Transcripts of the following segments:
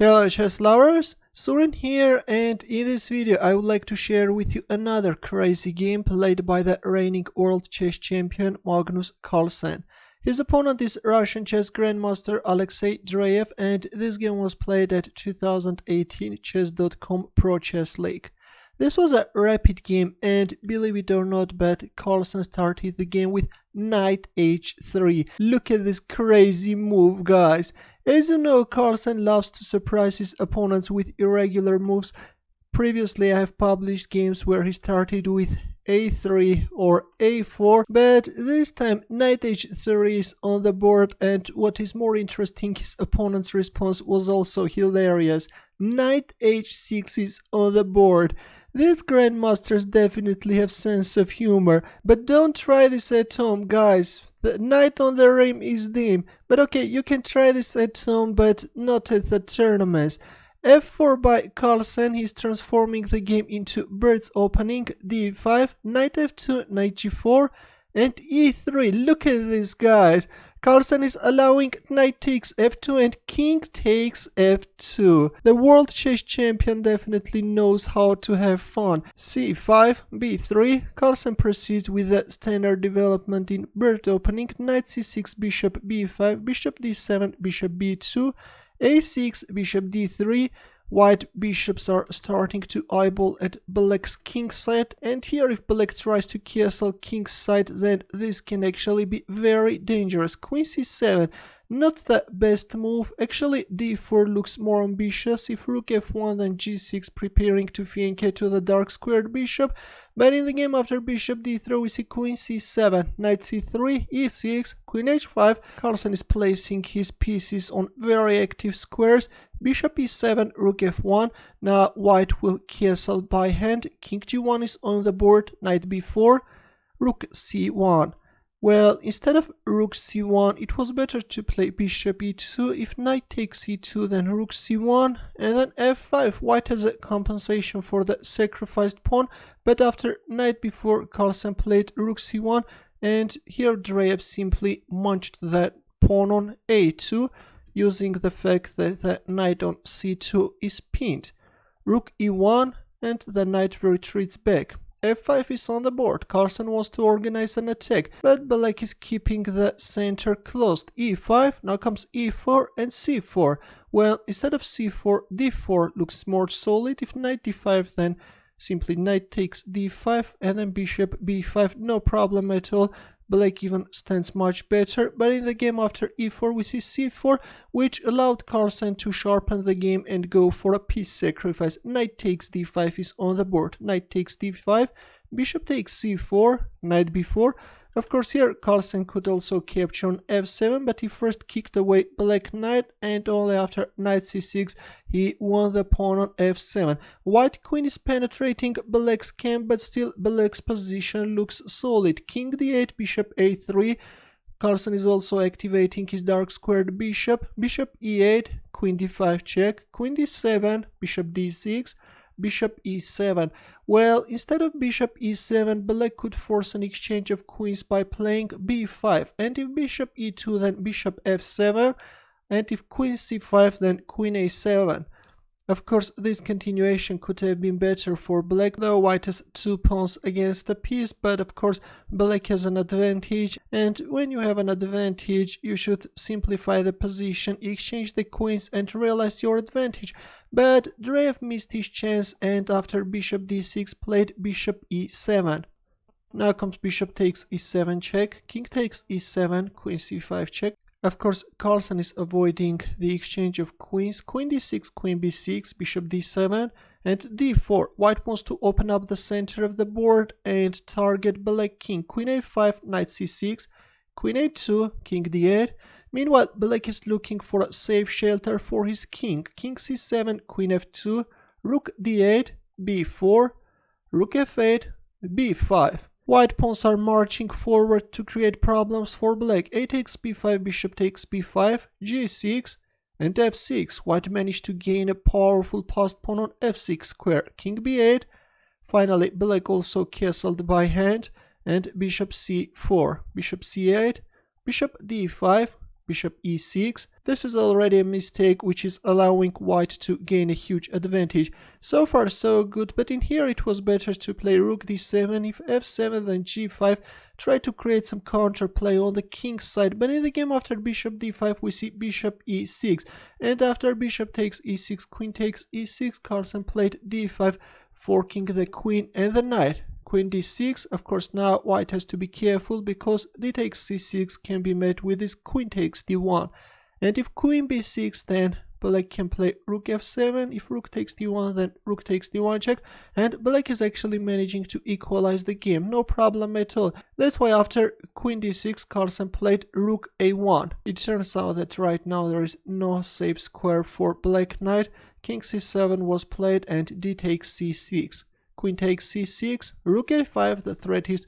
Hello chess lovers, Suren here, and in this video I would like to share with you another crazy game played by the reigning world chess champion Magnus Carlsen. His opponent is Russian chess grandmaster Alexey Dreev, and this game was played at 2018 Chess.com Pro Chess League. This was a rapid game, and believe it or not, but Carlsen started the game with knight h3. Look at this crazy move, guys. As you know, Carlsen loves to surprise his opponents with irregular moves. Previously, I have published games where he started with a3 or a4, but this time knight h3 is on the board, and what is more interesting, his opponent's response was also hilarious. Knight h6 is on the board. These grandmasters definitely have sense of humor, but don't try this at home, guys. The knight on the rim is dim, but okay, you can try this at home, but not at the tournaments. f4 by Carlsen, he's transforming the game into bird's opening, d5, knight f2, knight g4, and e3. Look at this, guys. Carlsen is allowing knight takes f2 and king takes f2. The world chess champion definitely knows how to have fun. c5, b3. Carlsen proceeds with the standard development in bird opening, knight c6, bishop b5, bishop d7, bishop b2, a6, bishop d3. White bishops are starting to eyeball at black's king side, and here if black tries to castle king's side, then this can actually be very dangerous. Queen c7, not the best move. Actually, d4 looks more ambitious. If rook f1, then g6, preparing to flank to the dark squared bishop. But in the game after bishop d3, we see queen c7, knight c3, e6, queen h5. Carlsen is placing his pieces on very active squares. Bishop e7, rook f1. Now white will castle by hand. King g1 is on the board, knight b4, rook c1. Well, instead of rook c1, it was better to play bishop e2. If knight takes e2, then rook c1, and then f5. White has a compensation for the sacrificed pawn, but after knight b4, Carlsen played rook c1, and here Dreev simply munched the pawn on a2, using the fact that the knight on c2 is pinned. Rook e1, and the knight retreats back. f5 is on the board. Carlsen wants to organize an attack, but black is keeping the center closed. e5, now comes e4 and c4. Well, instead of c4, d4 looks more solid. If knight d5, then simply knight takes d5, and then bishop b5, no problem at all. Black even stands much better, but in the game after e4 we see c4, which allowed Carlsen to sharpen the game and go for a piece sacrifice. Knight takes d5 is on the board. Knight takes d5, bishop takes c4, knight b4. Of course, here Carlsen could also capture on f7, but he first kicked away black knight, and only after knight c6 he won the pawn on f7. White queen is penetrating black's camp, but still black's position looks solid. King d8, bishop a3. Carlsen is also activating his dark squared bishop. Bishop e8, queen d5 check, queen d7, bishop d6, bishop e7. Well, instead of bishop e7, black could force an exchange of queens by playing b5, and if bishop e2, then bishop f7, and if queen c5, then queen a7. Of course, this continuation could have been better for black, though white has two pawns against a piece, but of course black has an advantage, and when you have an advantage you should simplify the position, exchange the queens and realize your advantage. But Dreev missed his chance, and after bishop d6 played bishop e7. Now comes bishop takes e7 check, king takes e7, queen c5 check. Of course, Carlsen is avoiding the exchange of queens. Queen d6, queen b6, bishop d7, and d4. White wants to open up the center of the board and target black king. Queen a5, knight c6, queen a2, king d8. Meanwhile, black is looking for a safe shelter for his king. King c7, queen f2, rook d8, b4, rook f8, b5. White pawns are marching forward to create problems for black. A takes b5, bishop takes b5, g6, and f6. White managed to gain a powerful passed pawn on f6 square. King b8. Finally, black also castled by hand, and bishop c4, bishop c8, bishop d5, bishop e6, This is already a mistake which is allowing white to gain a huge advantage. So far so good, but in here it was better to play rook d7, if f7 then g5, try to create some counterplay on the king's side, but in the game after bishop d5 we see bishop e6, and after bishop takes e6, queen takes e6, Carlsen played d5, forking the queen and the knight. Queen d6, of course now white has to be careful because d takes c6 can be met with this queen takes d1. And if queen b6, then black can play rook f7. If rook takes d1, then rook takes d1 check. And black is actually managing to equalize the game, no problem at all. That's why after queen d6, Carlsen played rook a1. It turns out that right now there is no safe square for black knight. King c7 was played and d takes c6. Queen takes c6, rook a5, the threat is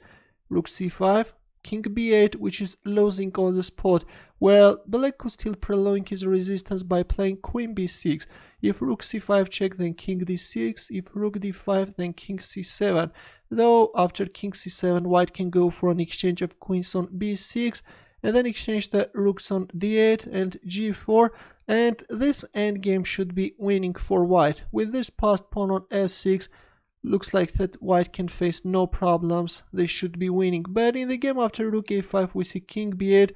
rook c5. King b8, which is losing on the spot. Well, black could still prolong his resistance by playing queen b6. If rook c5 check, then king d6. If rook d5, then king c7. Though after king c7, white can go for an exchange of queens on b6 and then exchange the rooks on d8 and g4. And this endgame should be winning for white. With this passed pawn on f6, looks like that white can face no problems, they should be winning. But in the game after rook a5 we see king b8,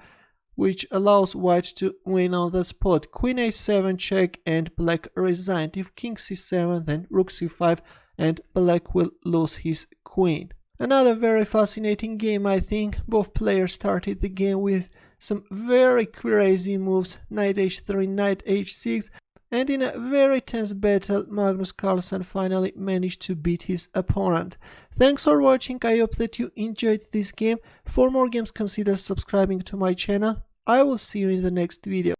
which allows white to win on the spot. Queen a7 check and black resigned. If king c7, then rook c5 and black will lose his queen. Another very fascinating game, I think. Both players started the game with some very crazy moves, knight h3, knight h6. And in a very tense battle, Magnus Carlsen finally managed to beat his opponent. Thanks for watching, I hope that you enjoyed this game. For more games, consider subscribing to my channel. I will see you in the next video.